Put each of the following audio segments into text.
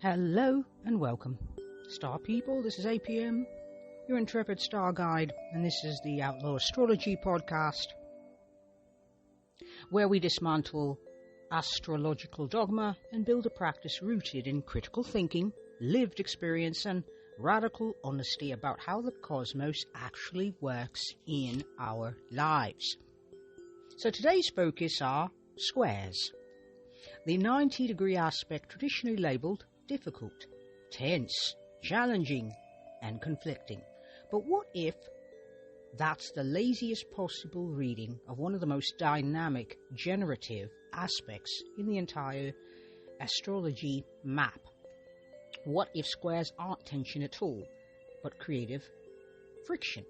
Hello and welcome, Star People. This is APM, your intrepid star guide, and this is the Outlaw Astrology podcast, where we dismantle astrological dogma and build a practice rooted in critical thinking, lived experience, and radical honesty about how the cosmos actually works in our lives. So today's focus are squares. The 90-degree aspect traditionally labelled difficult, tense, challenging, and conflicting. But what if that's the laziest possible reading of one of the most dynamic, generative aspects in the entire astrology map? What if squares aren't tension at all, but creative friction?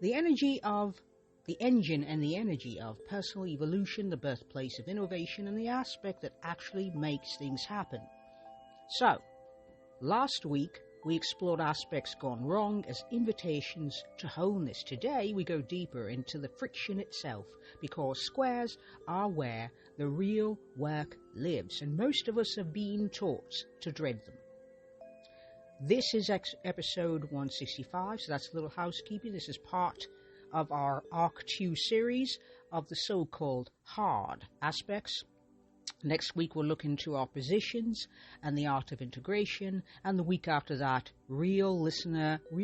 The energy of the engine and the energy of personal evolution, the birthplace of innovation, and the aspect that actually makes things happen. So, last week we explored aspects gone wrong as invitations to wholeness. Today we go deeper into the friction itself, because squares are where the real work lives, and most of us have been taught to dread them. This is episode 165, so that's a little housekeeping. This is part of our Arc 2 series of the so-called hard aspects. Next week we'll look into oppositions and the art of integration, and the week after that, real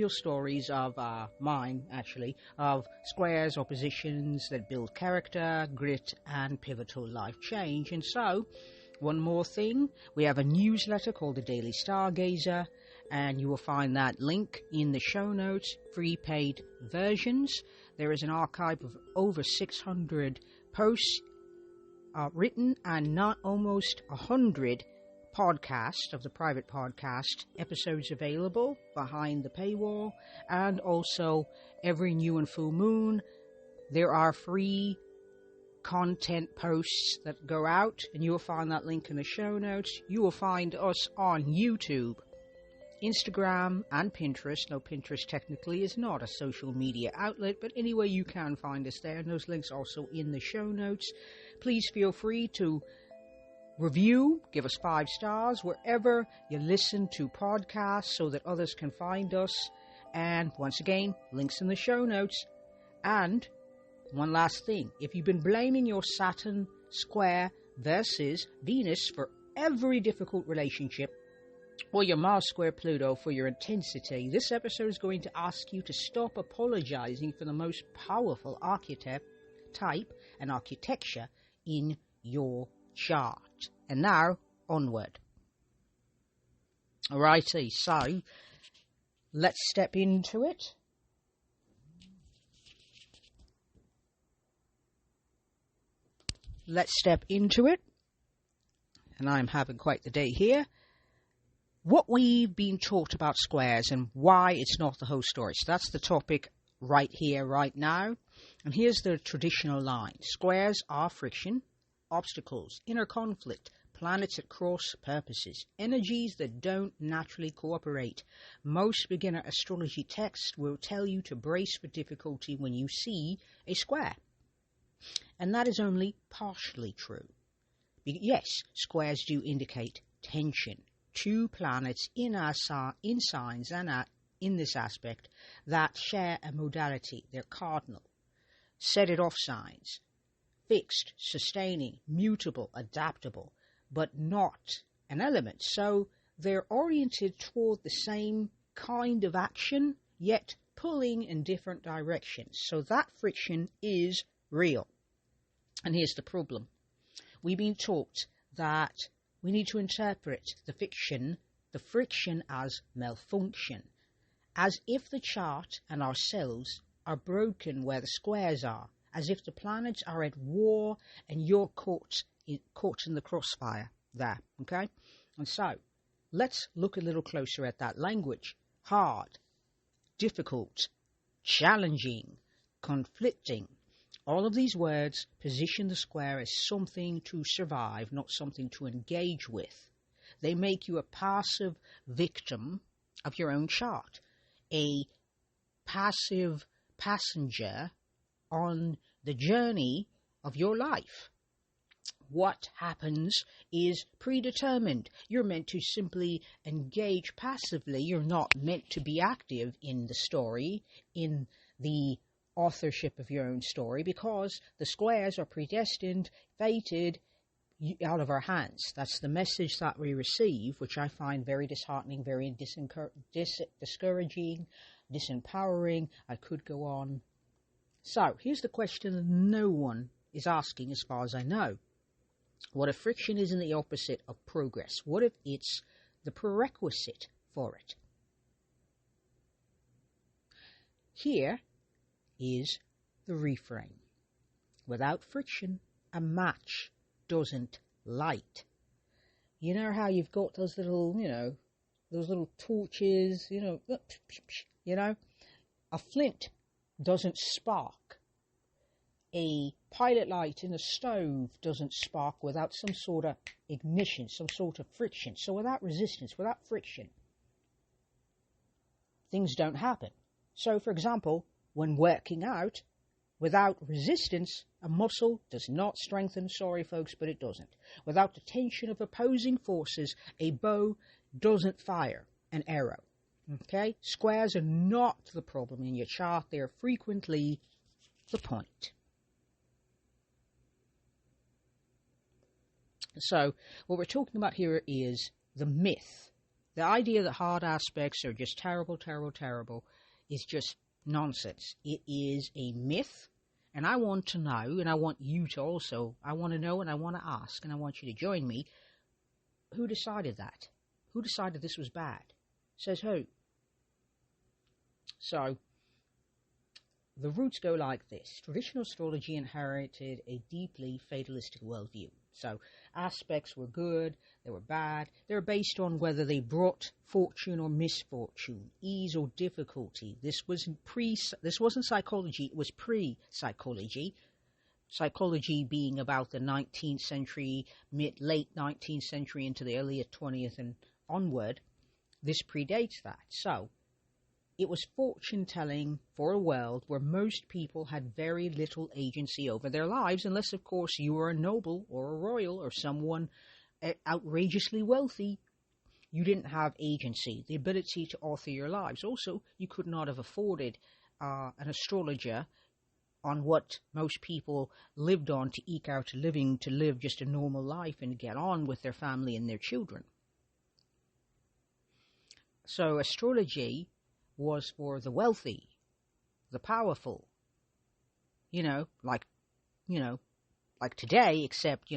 stories of mine, actually, of squares, oppositions that build character, grit, and pivotal life change. And so, one more thing, we have a newsletter called the Daily Stargazer, and you will find that link in the show notes, free paid versions. There is an archive of over 600 posts written, and not almost 100 podcasts of the private podcast episodes available behind the paywall. And also every new and full moon there are free content posts that go out, and you will find that link in the show notes. You will find us on YouTube, Instagram, and Pinterest. Now, Pinterest technically is not a social media outlet, but anyway, you can find us there, and those links also in the show notes. Please feel free to review, give us 5 stars wherever you listen to podcasts so that others can find us. And once again, links in the show notes. And one last thing, if you've been blaming your Saturn square versus Venus for every difficult relationship, or your Mars square Pluto for your intensity, this episode is going to ask you to stop apologizing for the most powerful archetype and architecture in your chart. And now, onward. Alrighty, so let's step into it. And I'm having quite the day here. What we've been taught about squares and why it's not the whole story. So that's the topic right here, right now. And here's the traditional line. Squares are friction, obstacles, inner conflict, planets at cross purposes, energies that don't naturally cooperate. Most beginner astrology texts will tell you to brace for difficulty when you see a square. And that is only partially true. Yes, squares do indicate tension. 2 planets in signs and in this aspect that share a modality. They're cardinal, set-it-off signs, fixed, sustaining, mutable, adaptable, but not an element. So they're oriented toward the same kind of action, yet pulling in different directions. So that friction is real. And here's the problem. We've been taught that we need to interpret the friction as malfunction, as if the chart and ourselves are broken where the squares are, as if the planets are at war and you're caught in the crossfire there, okay? And so, let's look a little closer at that language. Hard, difficult, challenging, conflicting. All of these words position the square as something to survive, not something to engage with. They make you a passive victim of your own chart, a passive passenger on the journey of your life. what happens is predetermined. You're meant to simply engage passively. You're not meant to be active in the story, in the authorship of your own story, because the squares are predestined, fated, out of our hands. That's the message that we receive, which I find very disheartening, very discouraging, disempowering. I could go on. So, here's the question that no one is asking as far as I know. What if friction isn't the opposite of progress? What if it's the prerequisite for it? Here is the refrain. Without friction, a match doesn't light. You know how you've got those little, those little torches, a flint doesn't spark. A pilot light in a stove doesn't spark without some sort of ignition, some sort of friction. So without resistance, without friction, things don't happen. So, for example, when working out, without resistance, a muscle does not strengthen. Sorry, folks, but it doesn't. Without the tension of opposing forces, a bow doesn't fire an arrow. Okay? Squares are not the problem in your chart. They are frequently the point. So, what we're talking about here is the myth. The idea that hard aspects are just terrible, terrible, terrible is just nonsense. It is a myth, and I want to know, and I want you to also, I want to know and I want to ask, and I want you to join me. Who decided that? Who decided this was bad? Says who? So, the roots go like this. Traditional astrology inherited a deeply fatalistic worldview. So, aspects were good, they were bad. They were based on whether they brought fortune or misfortune, ease or difficulty. This wasn't psychology, it was pre-psychology. Psychology being about the 19th century, late 19th century into the early 20th and onward. This predates that. So, it was fortune-telling for a world where most people had very little agency over their lives, unless, of course, you were a noble or a royal or someone outrageously wealthy. You didn't have agency, the ability to author your lives. Also, you could not have afforded an astrologer on what most people lived on to eke out a living, to live just a normal life and get on with their family and their children. So astrology was for the wealthy, the powerful, like today, except,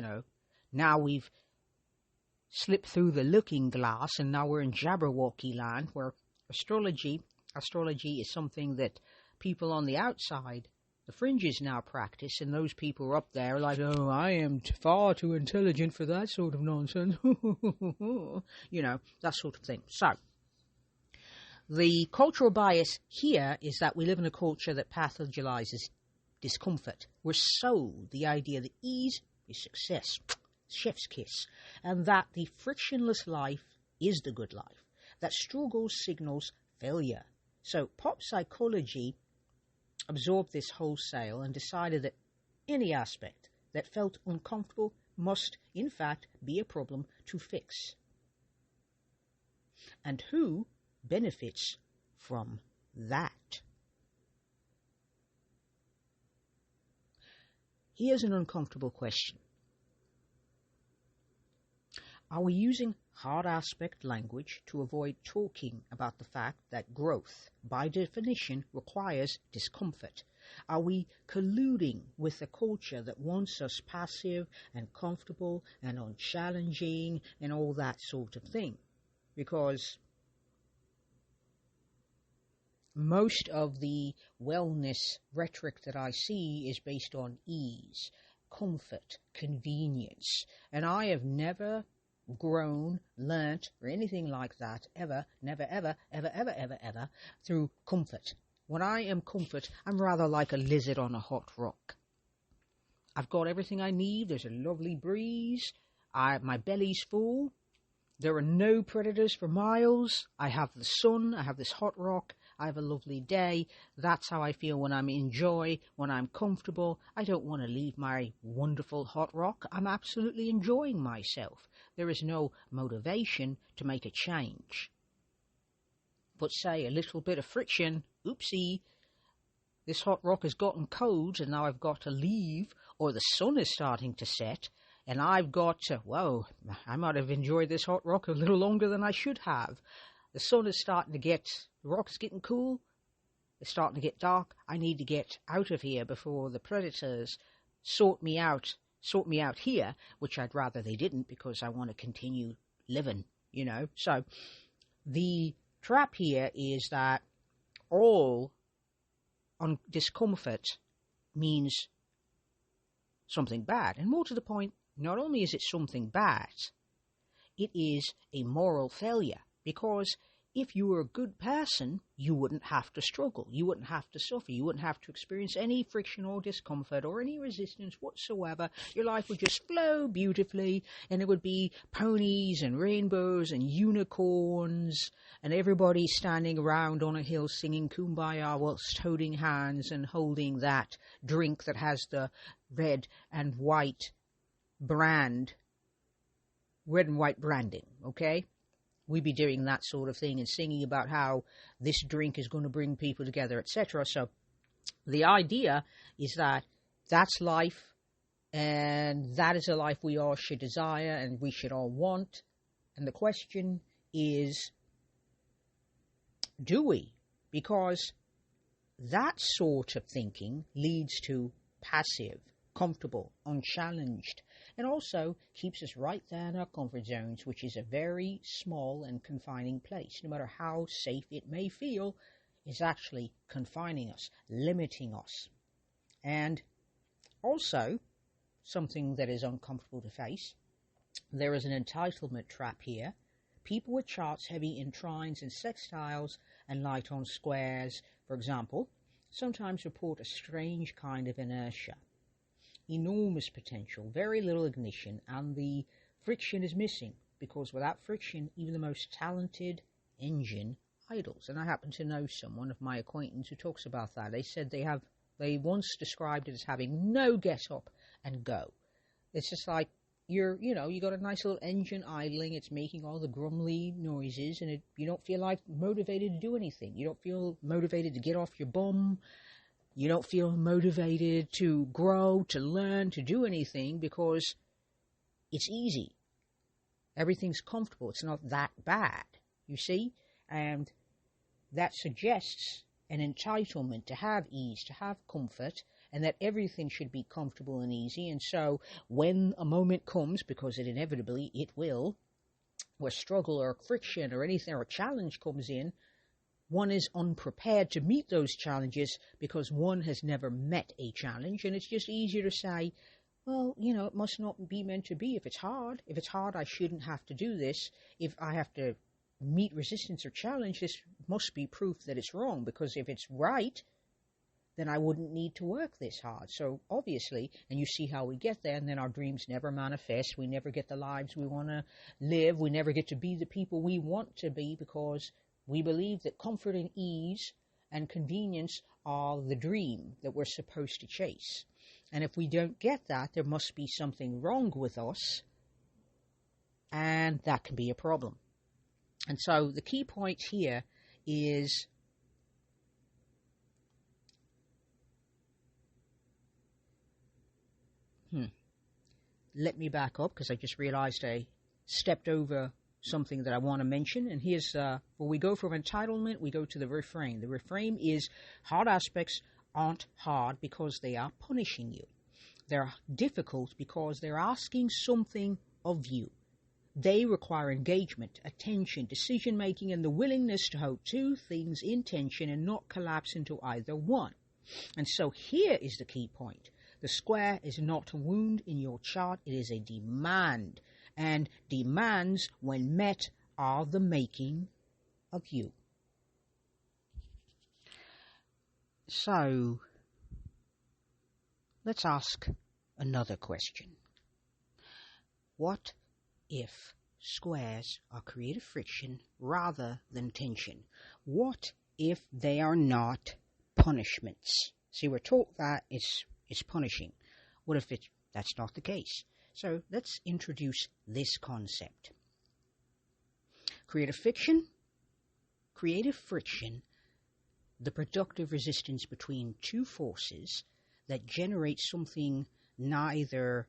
now we've slipped through the looking glass and now we're in Jabberwocky land, where astrology is something that people on the outside, the fringes, now practice, and those people are up there like, oh, I am far too intelligent for that sort of nonsense, that sort of thing. So, the cultural bias here is that we live in a culture that pathologizes discomfort. We're sold the idea that ease is success, chef's kiss, and that the frictionless life is the good life, that struggle signals failure. So pop psychology absorbed this wholesale and decided that any aspect that felt uncomfortable must, in fact, be a problem to fix. And who benefits from that? Here's an uncomfortable question. Are we using hard aspect language to avoid talking about the fact that growth, by definition, requires discomfort? Are we colluding with a culture that wants us passive and comfortable and unchallenging and all that sort of thing? Because most of the wellness rhetoric that I see is based on ease, comfort, convenience. And I have never grown, learnt, or anything like that, ever, never, ever, ever, ever, ever, ever, through comfort. When I am comfort, I'm rather like a lizard on a hot rock. I've got everything I need. There's a lovely breeze. My belly's full. There are no predators for miles. I have the sun. I have this hot rock. I have a lovely day. That's how I feel when I'm in joy, when I'm comfortable. I don't want to leave my wonderful hot rock. I'm absolutely enjoying myself. There is no motivation to make a change. But say a little bit of friction, oopsie, this hot rock has gotten cold and now I've got to leave, or the sun is starting to set and I've got to, whoa, I might have enjoyed this hot rock a little longer than I should have. The sun is starting to get, the rock is getting cool, it's starting to get dark. I need to get out of here before the predators sort me out here, which I'd rather they didn't because I want to continue living, you know. So the trap here is that all discomfort means something bad. And more to the point, not only is it something bad, it is a moral failure. Because if you were a good person, you wouldn't have to struggle. You wouldn't have to suffer. You wouldn't have to experience any friction or discomfort or any resistance whatsoever. Your life would just flow beautifully, and it would be ponies and rainbows and unicorns and everybody standing around on a hill singing Kumbaya whilst holding hands and holding that drink that has the red and white branding, okay? We'd be doing that sort of thing and singing about how this drink is going to bring people together, etc. So the idea is that that's life, and that is a life we all should desire and we should all want. And the question is, do we? Because that sort of thinking leads to passive, comfortable, unchallenged, and also keeps us right there in our comfort zones, which is a very small and confining place. No matter how safe it may feel, it's actually confining us, limiting us. And also, something that is uncomfortable to face, there is an entitlement trap here. People with charts heavy in trines and sextiles and light on squares, for example, sometimes report a strange kind of inertia. Enormous potential, very little ignition, and the friction is missing, because without friction, even the most talented engine idles. And I happen to know someone of my acquaintance who talks about that. They said they once described it as having no get up and go. It's just like you got a nice little engine idling, it's making all the grumbly noises, and you don't feel like motivated to do anything. You don't feel motivated to get off your bum. You don't feel motivated to grow, to learn, to do anything, because it's easy. Everything's comfortable. It's not that bad, you see? And that suggests an entitlement to have ease, to have comfort, and that everything should be comfortable and easy. And so when a moment comes, because it inevitably it will, where struggle or friction or anything or a challenge comes in, one is unprepared to meet those challenges because one has never met a challenge, and it's just easier to say, well, it must not be meant to be. If it's hard, I shouldn't have to do this. If I have to meet resistance or challenge, this must be proof that it's wrong, because if it's right, then I wouldn't need to work this hard. So obviously, and you see how we get there, and then our dreams never manifest. We never get the lives we want to live. We never get to be the people we want to be, because we believe that comfort and ease and convenience are the dream that we're supposed to chase. And if we don't get that, there must be something wrong with us, and that can be a problem. And so the key point here is let me back up, because I just realized I stepped over something that I want to mention. And here's where we go from entitlement, we go to the reframe. The reframe is hard aspects aren't hard because they are punishing you. They're difficult because they're asking something of you. They require engagement, attention, decision-making, and the willingness to hold two things in tension and not collapse into either one. And so here is the key point. The square is not a wound in your chart, it is a demand. And demands, when met, are the making of you. So, let's ask another question. What if squares are creative friction rather than tension? What if they are not punishments. See, we're taught that it's punishing. What if that's not the case? So let's introduce this concept. Creative friction, the productive resistance between two forces that generate something that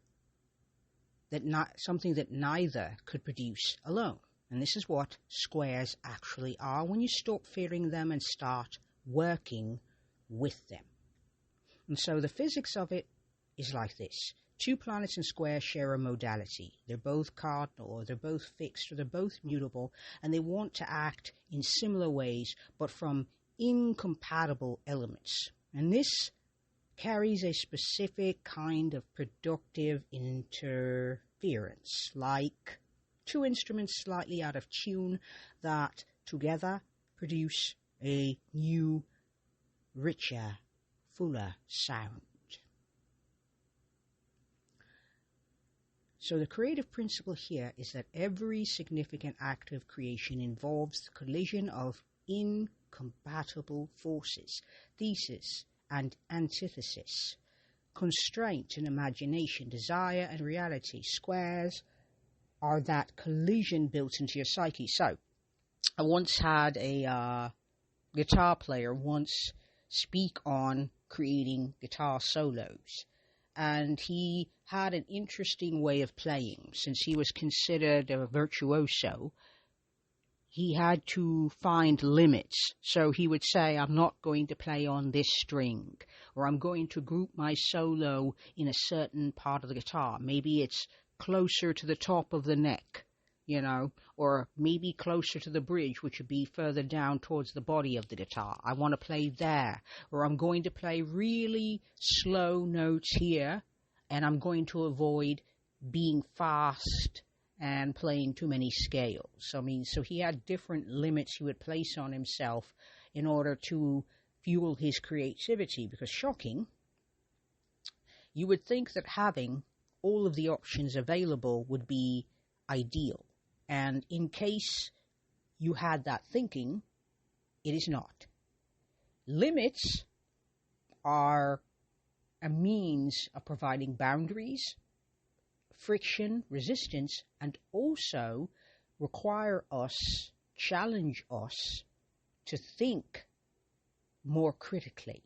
neither could produce alone. And this is what squares actually are when you stop fearing them and start working with them. And so the physics of it is like this. Two planets and squares share a modality. They're both cardinal, or they're both fixed, or they're both mutable, and they want to act in similar ways, but from incompatible elements. And this carries a specific kind of productive interference, like two instruments slightly out of tune that together produce a new, richer, fuller sound. So the creative principle here is that every significant act of creation involves the collision of incompatible forces, thesis and antithesis, constraint and imagination, desire and reality. Squares are that collision built into your psyche. So I once had a guitar player speak on creating guitar solos. And he had an interesting way of playing. Since he was considered a virtuoso, he had to find limits. So he would say, I'm not going to play on this string, or I'm going to group my solo in a certain part of the guitar. Maybe it's closer to the top of the neck, or maybe closer to the bridge, which would be further down towards the body of the guitar. I want to play there, or I'm going to play really slow notes here, and I'm going to avoid being fast and playing too many scales. So he had different limits he would place on himself in order to fuel his creativity, because shocking, you would think that having all of the options available would be ideal. And in case you had that thinking, it is not. Limits are a means of providing boundaries, friction, resistance, and also challenge us to think more critically,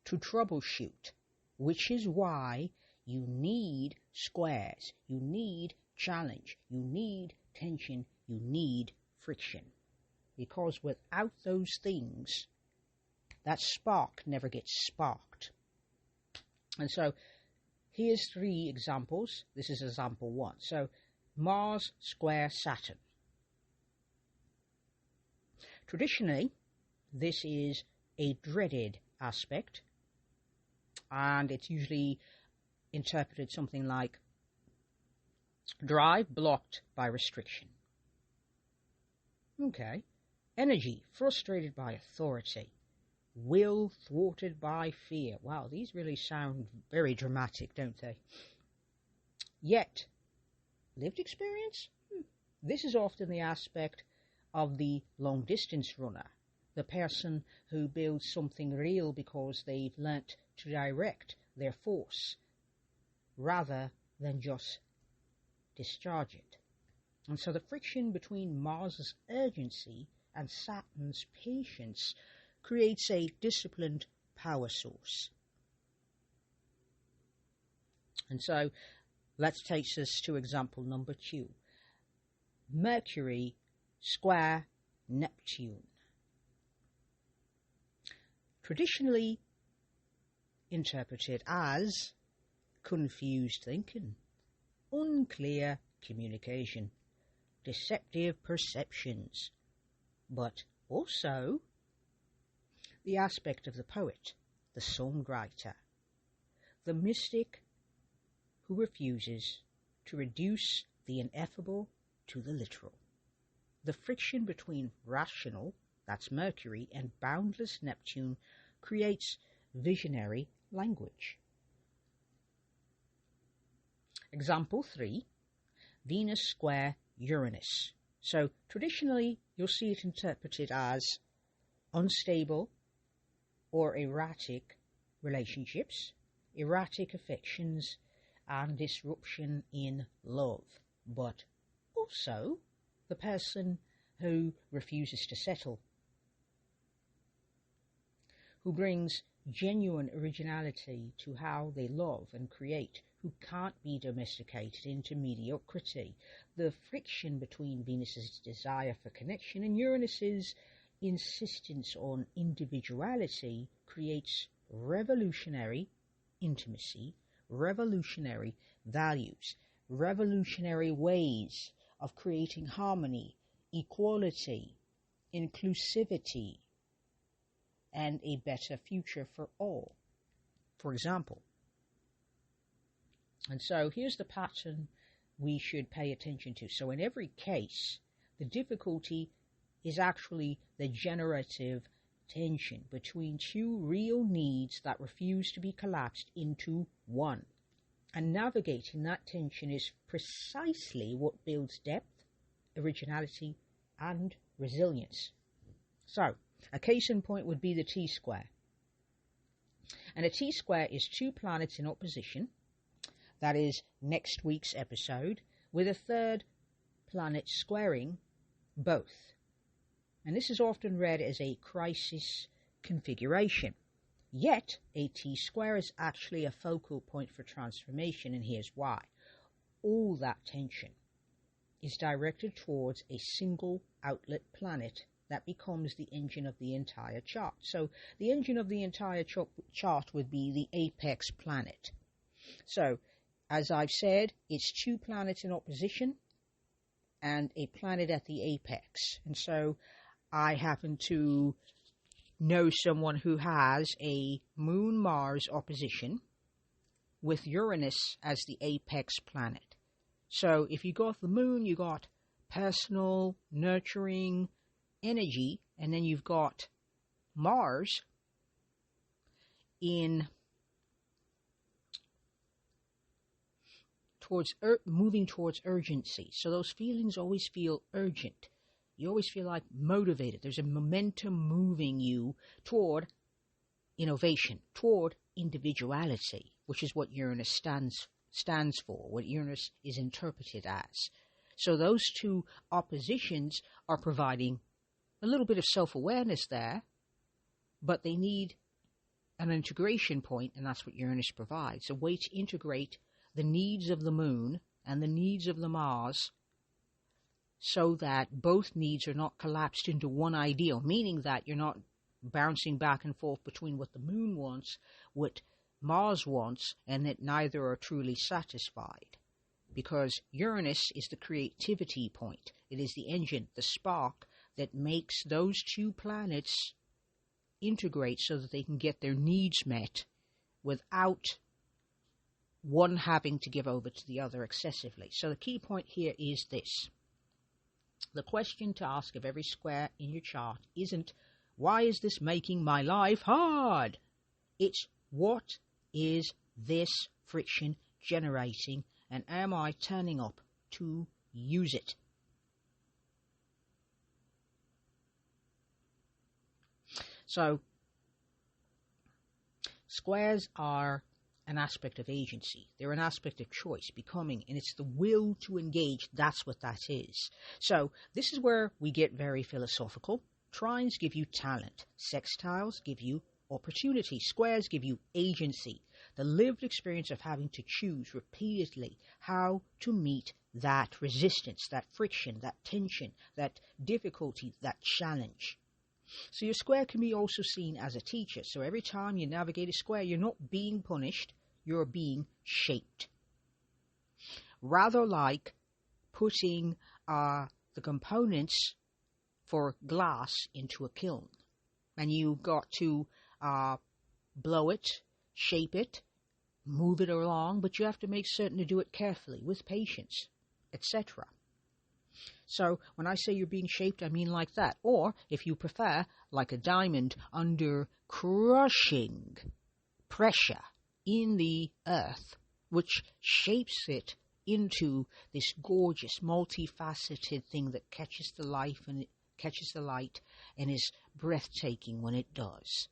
to troubleshoot, which is why you need squares, you need challenge, you need tension, you need friction. Because without those things, that spark never gets sparked. And so here's 3 examples. This is example 1. So Mars square Saturn. Traditionally, this is a dreaded aspect, and it's usually interpreted something like drive blocked by restriction. Okay. Energy frustrated by authority. Will thwarted by fear. Wow, these really sound very dramatic, don't they? Yet, lived experience? This is often the aspect of the long-distance runner, the person who builds something real because they've learnt to direct their force rather than just discharge it. And so the friction between Mars's urgency and Saturn's patience creates a disciplined power source. And so that takes us to example number 2. Mercury square Neptune. Traditionally interpreted as confused thinking, unclear communication, deceptive perceptions, but also the aspect of the poet, the songwriter, the mystic who refuses to reduce the ineffable to the literal. The friction between rational, that's Mercury, and boundless Neptune creates visionary language. Example 3, Venus square Uranus. So traditionally, you'll see it interpreted as unstable or erratic relationships, erratic affections, and disruption in love. But also the person who refuses to settle, who brings genuine originality to how they love and create, who can't be domesticated into mediocrity. The friction between Venus's desire for connection and Uranus's insistence on individuality creates revolutionary intimacy, revolutionary values, revolutionary ways of creating harmony, equality, inclusivity, and a better future for all, for example. And so here's the pattern we should pay attention to. So in every case, the difficulty is actually the generative tension between two real needs that refuse to be collapsed into one. And navigating that tension is precisely what builds depth, originality, and resilience. So, a case in point would be the T-square. And a T-square is two planets in opposition. That is next week's episode, with a third planet squaring both. And this is often read as a crisis configuration. Yet, a T-square is actually a focal point for transformation, and here's why. All that tension is directed towards a single outlet planet that becomes the engine of the entire chart. So, the engine of the entire chart would be the apex planet. So, as I've said, it's two planets in opposition and a planet at the apex. And so, I happen to know someone who has a Moon-Mars opposition with Uranus as the apex planet. So if you got the Moon, you got personal, nurturing energy, and then you've got Mars in moving towards urgency. So those feelings always feel urgent. You always feel like motivated. There's a momentum moving you toward innovation, toward individuality, which is what Uranus stands for, what Uranus is interpreted as. So those two oppositions are providing a little bit of self-awareness there, but they need an integration point, and that's what Uranus provides, a way to integrate the needs of the Moon and the needs of the Mars so that both needs are not collapsed into one ideal, meaning that you're not bouncing back and forth between what the Moon wants, what Mars wants, and that neither are truly satisfied. Because Uranus is the creativity point. It is the engine, the spark, that makes those two planets integrate so that they can get their needs met without one having to give over to the other excessively. So the key point here is this. The question to ask of every square in your chart isn't, why is this making my life hard? It's, what is this friction generating, and am I turning up to use it? So, squares are an aspect of agency. They're an aspect of choice, becoming, and it's the will to engage. That's what that is. So this is where we get very philosophical. Trines give you talent. Sextiles give you opportunity. Squares give you agency. The lived experience of having to choose repeatedly how to meet that resistance, that friction, that tension, that difficulty, that challenge. So your square can be also seen as a teacher. So every time you navigate a square, you're not being punished, you're being shaped. Rather like putting the components for glass into a kiln. And you've got to blow it, shape it, move it along, but you have to make certain to do it carefully, with patience, etc. So when I say you're being shaped, I mean like that. Or, if you prefer, like a diamond under crushing pressure in the earth, which shapes it into this gorgeous, multifaceted thing that catches the light and is breathtaking when it does.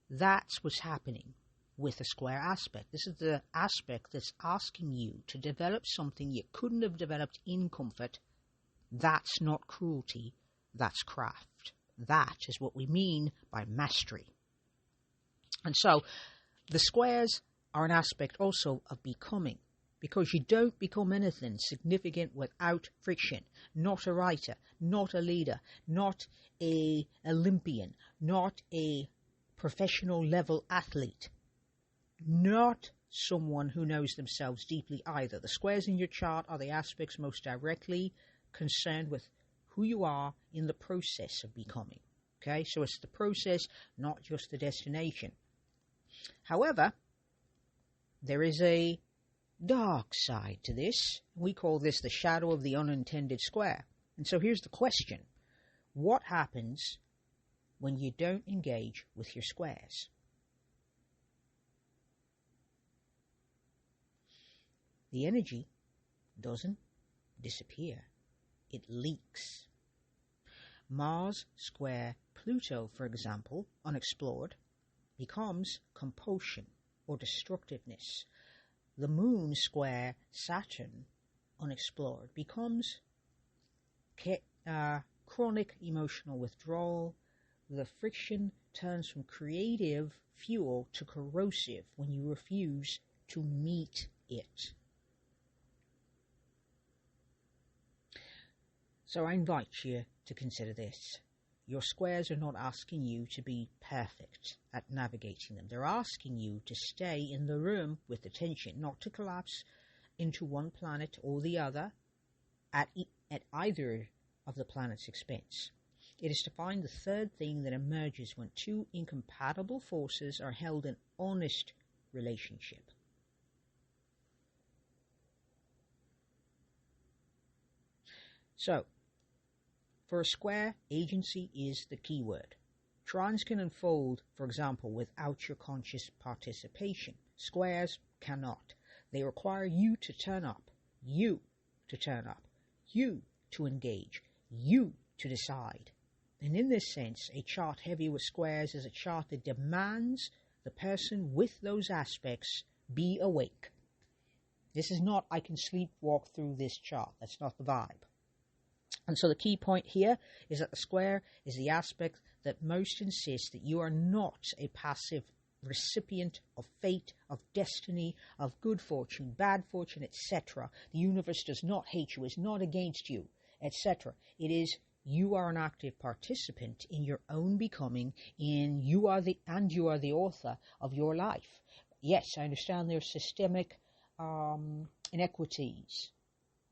That's what's happening with a square aspect. This is the aspect that's asking you to develop something you couldn't have developed in comfort. That's not cruelty, that's craft. That is what we mean by mastery. And so the squares are an aspect also of becoming, because you don't become anything significant without friction. Not a writer, not a leader, not a Olympian, not a professional level athlete, not someone who knows themselves deeply either. The squares in your chart are the aspects most directly concerned with who you are in the process of becoming. Okay, so it's the process, not just the destination. However, there is a dark side to this. We call this the shadow of the unintended square. And so here's the question. What happens when you don't engage with your squares? The energy doesn't disappear. It leaks. Mars square Pluto, for example, unexplored, becomes compulsion or destructiveness. The Moon square Saturn, unexplored, becomes chronic emotional withdrawal. The friction turns from creative fuel to corrosive when you refuse to meet it. So I invite you to consider this. Your squares are not asking you to be perfect at navigating them. They're asking you to stay in the room with attention, not to collapse into one planet or the other at either of the planet's expense. It is to find the third thing that emerges when two incompatible forces are held in honest relationship. So, for a square, agency is the key word. Trines can unfold, for example, without your conscious participation. Squares cannot. They require you to turn up, you to turn up, you to engage, you to decide. And in this sense, a chart heavy with squares is a chart that demands the person with those aspects be awake. This is not, I can sleepwalk through this chart. That's not the vibe. And so the key point here is that the square is the aspect that most insists that you are not a passive recipient of fate, of destiny, of good fortune, bad fortune, etc. The universe does not hate you, is not against you, etc. It is you are an active participant in your own becoming, you are the author of your life. Yes, I understand there's systemic inequities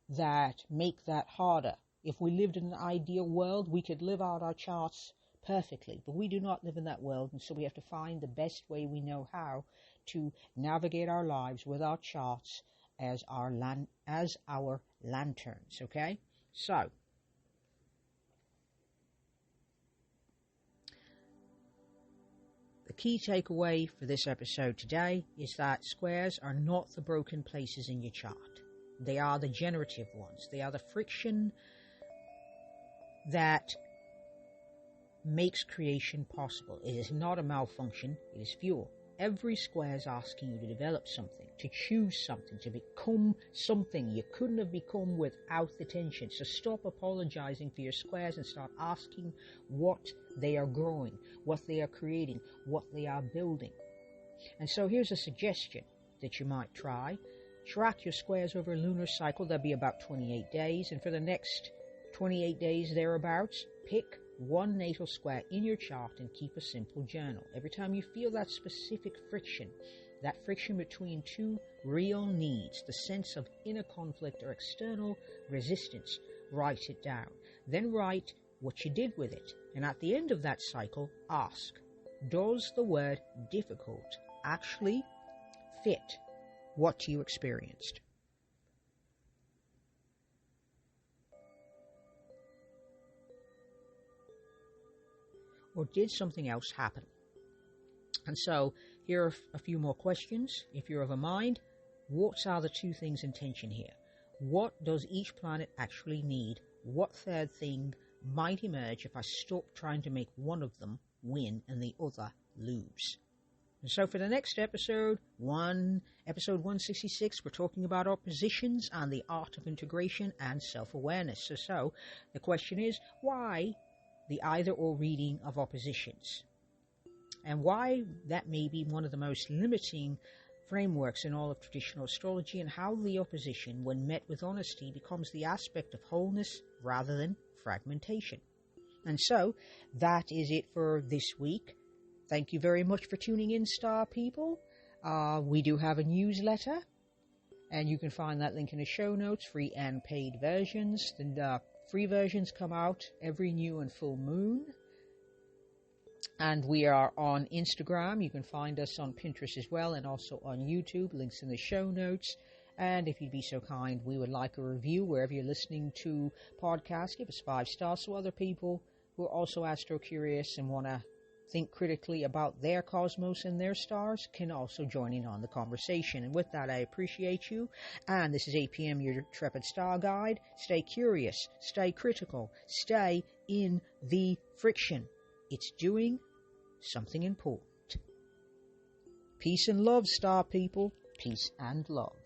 that make that harder. If we lived in an ideal world, we could live out our charts perfectly, but we do not live in that world, and so we have to find the best way we know how to navigate our lives with our charts as our lanterns, okay? So, the key takeaway for this episode today is that squares are not the broken places in your chart. They are the generative ones. They are the friction that makes creation possible. It is not a malfunction, it is fuel. Every square is asking you to develop something, to choose something, to become something you couldn't have become without the tension. So stop apologizing for your squares and start asking what they are growing, what they are creating, what they are building. And so here's a suggestion that you might try. Track your squares over a lunar cycle. That'll be about 28 days. And for the next 28 days thereabouts, pick one natal square in your chart and keep a simple journal. Every time you feel that specific friction, that friction between two real needs, the sense of inner conflict or external resistance, write it down. Then write what you did with it. And at the end of that cycle, ask, does the word difficult actually fit what you experienced? Or did something else happen? And so here are a few more questions. If you're of a mind, what are the two things in tension here? What does each planet actually need? What third thing might emerge if I stop trying to make one of them win and the other lose. And so for the next episode 166, we're talking about oppositions and the art of integration and self-awareness. So the question is, why the either-or reading of oppositions? And why that may be one of the most limiting frameworks in all of traditional astrology, and how the opposition, when met with honesty, becomes the aspect of wholeness rather than fragmentation. And so that is it for this week. Thank you very much for tuning in, star people. We do have a newsletter, and you can find that link in the show notes, free and paid versions. The free versions come out every new and full moon. And we are on Instagram. You can find us on Pinterest as well, and also on YouTube. Links in the show notes. And if you'd be so kind, we would like a review wherever you're listening to podcasts. Give us 5 stars so other people who are also astro-curious and want to think critically about their cosmos and their stars can also join in on the conversation. And with that, I appreciate you. And this is APM, your intrepid star guide. Stay curious, stay critical, stay in the friction. It's doing something important. Peace and love, star people. Peace and love.